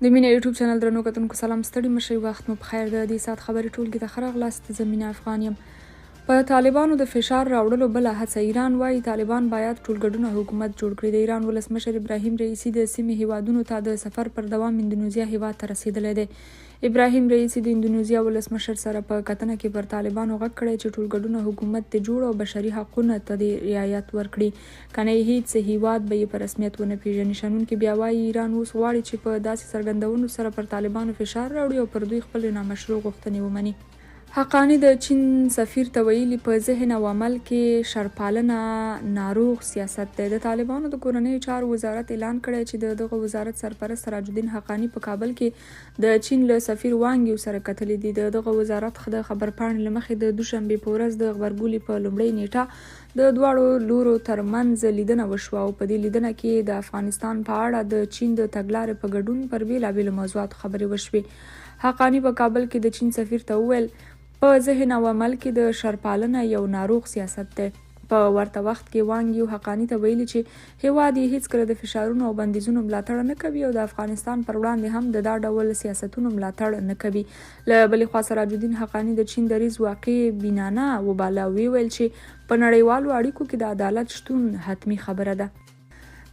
د مینه یوټیوب چینل درنو کتونکو سلام ستړي مشئ وخت مو بخیر. د دې ساعت خبرې ټولګي ته ښه راغلاست. زه مینه افغان یم. په طالبانو د فشار راوړلو بله هڅه. ایران وایي طالبان باید ټولګډونه حکومت جوړ کړي. د ایران ولسمشر ابراهیم رئیسي د سیمې هیوادونو ته د سفر پر دوام اندونیزیا هیواد ته رسیدلی دی. ابراهیم رئیسي د اندونیزیا ولسمشر سره په کتنه کې پر طالبانو غږ کړی چې ټولګډونه حکومت دې جوړ او بشري حقونو ته دې رعایت ورکړي، کنه یې هیڅ هیواد به یې په رسمیت ونه پیژني. شنونکي بیا وایي ایران اوس غواړي چې په داسې څرګندونو سره پر طالبانو فشار راوړي او پر دوی خپل نامشروع غوښتنې ومني. حقانی د چین سفیر ته ویلي په ذهن او عمل کې شرپالنه ناروغ سیاست دی. د طالبانو د کورنیو چارو وزارت اعلان کړی چې دغه وزارت سرپرست سراج الدین حقانی په کابل کې د چین له سفیر وانګ یو سره کتلي دي. دغه وزارت د خبرپاڼې له مخې د دوشنبې په ورځ د غبرګولي په لومړۍ نیټه د دواړو لورو ترمنځ لیدنه وشوه او په دې لیدنه کې د افغانستان په اړه د چین د تګلارې په ګډون پر بیلابیلو موضوعاتو خبرې وشوې. حقانی په کابل کې د چین سفیر ته وویل په ذهن او عمل کې د شرپالنه یو ناروغ سیاست دی. په ورته وخت کې وانګ یو حقانی ته ویلي چې هیواد یې هیڅکله د فشارونو او بندیزونو ملاتړ نه کوي او د افغانستان پر وړاندې هم د دا ډول سیاستونو ملاتړ نه کوي. له بلې خوا سراج الدین حقانی د چین دریځ واقع بینانه وباله. ویل چې په نړیوالو اړیکو کې د عدالت شتون حتمي خبره ده.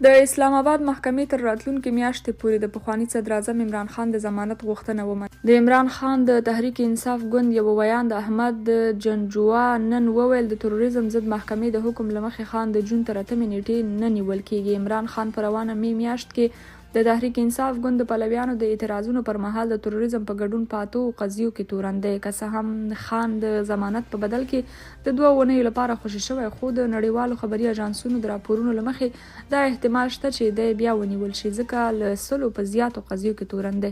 د اسلام آباد محکمې تر راتلونکي میاشتې پورې د پخواني صدر اعظم عمران خان د ضمانت غوښتنه ومنله. د عمران خان د تحریک انصاف ګوند یو ویاند احمد جنجوعه نن وویل د تروریزم ضد محکمې د حکم له مخې خان د جون تر 8 نیټې نه نیول کیږي. عمران خان په روانه می میاشت کې د تحریک انصاف ګوند د پلویانو د اعتراضونو پر مهال د تروریزم په ګډون پاتو قضیو کې تورن دی. که څه هم خان د ضمانت په بدل کې د 2 اونیو لپاره خوشي شوی، خو د نړیوالو خبري اژانسونو د راپورونو له مخې دا احتمال شته چې دی بیا ونیول شي، ځکه له 100 په زیاتو قضیو کې تورن دی.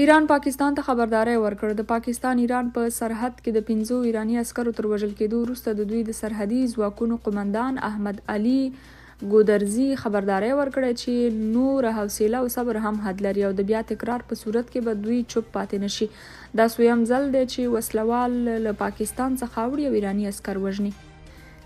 ایران پاکستان ته خبرداری ورکړ. د پاکستان ایران په سرحد کې د 5 ایرانی عسکرو تر وژل کېدو وروسته د دوی د سرحدي ځواکونو قومندان احمد علي ګودرزي خبرداری ورکړی چې نور حوصله او صبر هم حد لري او د بیا تکرار په صورت کې به دوی چوپ پاتې نشي. دا سویم ځل دی چې وسلوال له پاکستان څخه وړي او ایرانی عسکر وژني.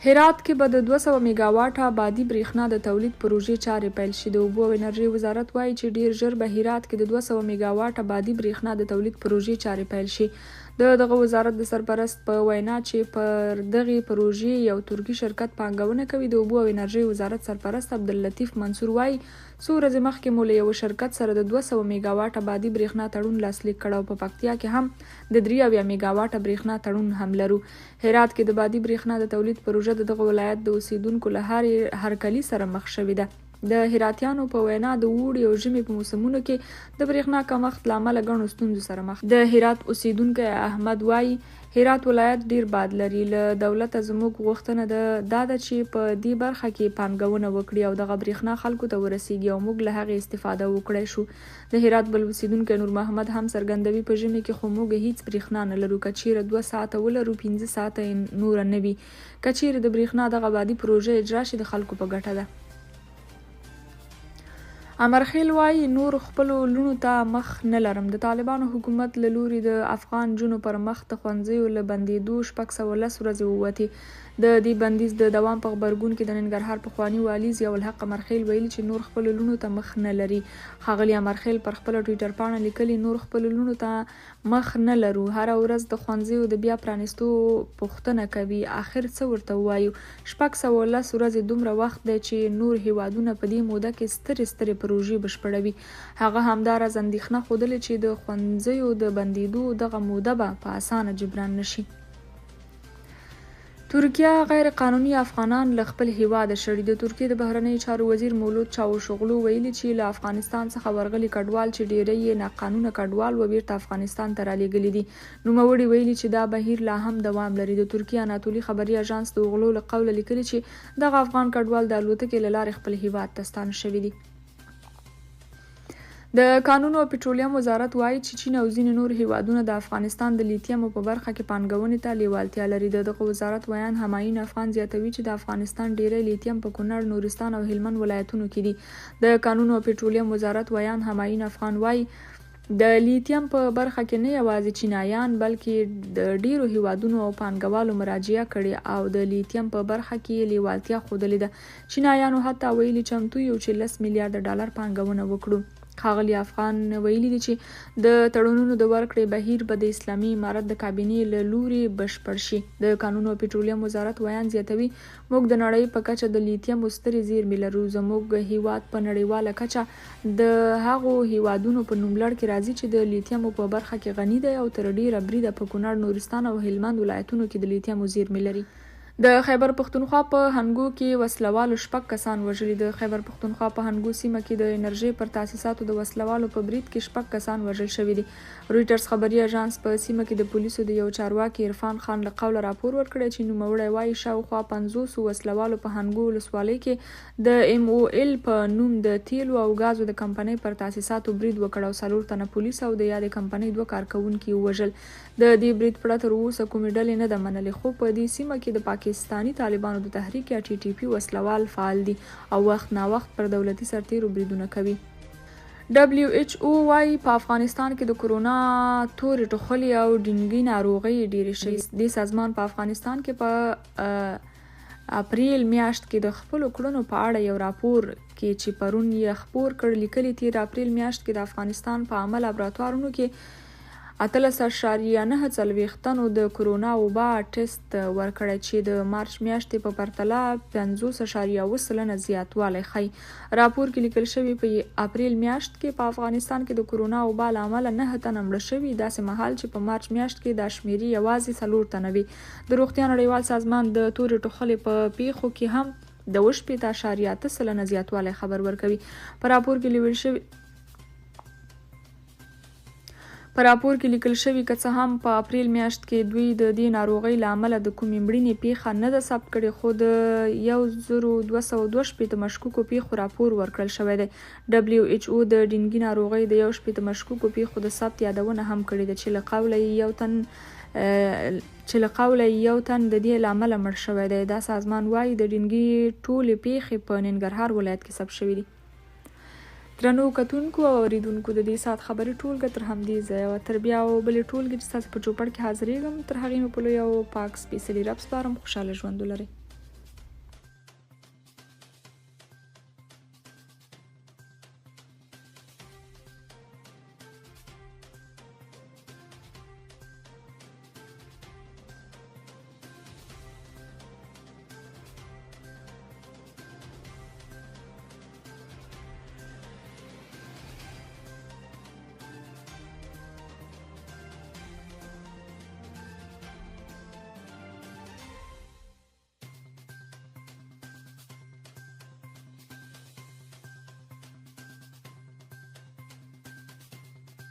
هرات کې به د 200 میگاواټه بادي برېښنا د تولید پروژې چارې پیل شي. د اوبو او انرژۍ وزارت وایي چې ډیر ژر به هرات کې د 200 میگاواټه بادي برېښنا د تولید پروژې چارې پیل شي. دغه وزارت د سرپرست په وینا چې پر دغه پروژې یو ترکی شرکت پانګونه کوي. د اوبو او انرژۍ وزارت سرپرست عبداللطیف منصور وایي څو ورځې مخکې مو له یو شرکت سره د 200 میگاواټه بادي برېښنا تړون لاسلیک کړ او په پکتیا کې هم د 3 میگاواټه برېښنا تړون هم لرو. هرات کې د بادي برېښنا د تولید پروژه د دغه ولایت د اوسیدونکو له هرکلي سره مخ شوې ده. د هراتیانو په وینا د اوړي او ژمي په موسمونو کې د برېښنا کمښت له امله ګڼو ستونزو سره مخ. د هرات اوسیدونکی احمد وایي هرات ولایت ډیر باد لري. له دولته زموږ غوښتنه دا ده چې په دې برخه کې پانګونه وکړي او دغه برېښنا خلکو ته ورسیږي او موږ له هغې استفاده وکړی شو. د هرات بل اوسیدونکی نور محمد هم څرګندوي په ژمي کې خو موږ هیڅ برېښنا نه لرو، که چیرې 2 ساعته ولرو 15 ساعته نور نه وي. که چیرې د برېښنا دغه بادي پروژه اجرا شي د خلکو په ګټه ده. امرخیل وایي نور خپلو لوڼو ته مخ نه لرم. د طالبانو حکومت له لوري د افغان جنو پر مخ د ښوونځیو له بندېدو 610 ورځې ووتې. د دې بندیز د دوام په غبرګون کې د ننګرهار پخواني والي ضیاءالحق امرخیل ویلي چې نور خپلو لوڼو ته مخ نه لري. ښاغلي امرخیل پر خپله ټویټر پاڼه لیکلي نور خپلو لوڼو ته مخ نه لرو، هره ورځ د ښوونځیو د بیا پرانیستو پوښتنه کوي. آخر څه ورته ووایو؟ 610 ورځې دومره وخت دی چې نور هیوادونه په دې موده کې سترې پروژې بشپړوي. هغه همداراز اندېښنه ښودلې چې د ښوونځیو د بندېدو دغه موده به په اسانه جبران نشي. ترکیه غیر قانوني افغانان له خپل هیواده شړي. د ترکیې د بهرنیو چارو وزیر مولود چاوشوغلو ویلي چې له افغانستان څخه ورغلي کډوال چې ډیری یې ناقانونه کډوال و بیرته افغانستان ته رالیږلي دي. نوموړي ویلي چې دا بهیر لا هم دوام لري. د ترکیې اناتولي خبري اژانس د اوغلو له قوله لیکلي چې دغه افغان کډوال د الوتکې له لارې خپل هیواد ته ستانه شوي دي. د کانونو او پټرولیم وزارت وایي چې چین او ځینې نور هیوادونه د افغانستان د لیتیمو په برخه کې پانګونې ته لیوالتیا لري. دغه وزارت ویان همایون افغان زیاتوي چې د افغانستان ډیری لیتیم په کونړ، نورستان او هلمند ولایتونو کې دي. د کانونو او پټرولیم وزارت ویان همایون افغان وایي د لیتیم په برخه کې نه یوازې چینایان بلکې د ډیرو هیوادونو او پانګوالو مراجعه کړې او د لیتیم په برخه کې لیوالتیا ښودلې ده. چینایانو حتی ویلي چمتو یو چې 10 میلیارډ ډالر پانګونه وکړو. ښاغلي افغان ویلي دي چې د تړونونو د ورکړې بهیر به د اسلامي امارت د کابینې له لوري بشپړ شي. د کانونو او پټرولیم وزارت ویان زیاتوي، موږ د نړۍ په کچه د لیتیم سترې زیرمې لرو. زموږ هیواد په نړیواله کچه د هغو هیوادونو په نوملړ کې راځي چې د لیتیم په برخه کې غني دی او تر ډیره بریده په کونړ، نورستان او هلمند ولایتونو کې د لیتیم زیرمې لري. د خیبر پښتونخوا په هنګو کې وسلوالو 6 کسان وژلي. د خیبر پښتونخوا په هنګو سیمه کې د انرژي پر تاسیساتو د وسلوالو په برید کې 6 کسان وژل شوي دي. رویټرز خبري اژانس په سیمه کې د پولیسو د یو چارواکي عرفان خان له قوله راپور ورکړی چې نوموړی وایي شاوخوا 50 وسلوالو په هنګو ولسوالۍ کې د MOL په نوم د تیلو او غازو د کمپنۍ پر تاسیساتو برید وکړ او 4 تنه پولیس او د یادې کمپنۍ 2 کارکوونکي وژل. د دې برید پړه تر اوسه کومې ډلې نه ده منلې، خو په دې سیمه کې د پاکستاني طالبانو د تحریک یا TTP وسلوال فعال دي او وخت نا وخت پر دولتي سرتیرو بریدونه کوي. WHO وايي په افغانستان کې د کورونا تورې ټوخلې او ډینګي ناروغۍ ډېرې شوي. د سازمان په افغانستان کې په اپریل میاشت کې د خپلو کړنو په اړه یو راپور کې چې پرون یې خپور کړ لیکلي تیر اپریل میاشت کې د افغانستان په عامه لابراتوارونو کې 18.9 تنو د کورونا وبا ټیسټ ورکړی چې د مارچ میاشتې په پرتله 50.7 زیاتوالی ښیي. راپور کې لیکل شوي په اپریل میاشت کې په افغانستان کې د کورونا وبا له امله 9 تنه مړه شوي، داسې مهال چې په مارچ میاشت کې دا شمیرې یوازې 4 تنه وي. د روغتیا نړیوال سازمان د تورې ټوخلې په پیښو کې هم د 18.8 زیاتوالی خبر ورکوي. په راپور کې لیکل شوي که څه هم په اپریل میاشت کې دوی د دې ناروغۍ له امله د کومې مړینې پیښه نه ده ثبت کړې، خو د 1212 مشکوکو پیښو راپور ورکړل شوی دی. WHO د ډینګي ناروغۍ د 11 مشکوکو پیښو د ثبت یادونه هم کړې ده چې له قوله یو تن د دې له امله مړ شوی دی. دا سازمان وایي د ډینګي ټولې پیښې په ننګرهار ولایت کې ثبت شوي دي. درنو کتونکو او اوریدونکو، د دې ساعت خبري ټولګه تر همدې ځایه تر بیا او بلې ټولګې چې ستاسو په چوپړ کې حاضرېږم، تر هغې مې په لوی او پاک سپېڅلي رب سپارم. خوشحاله ژوند ولرئ.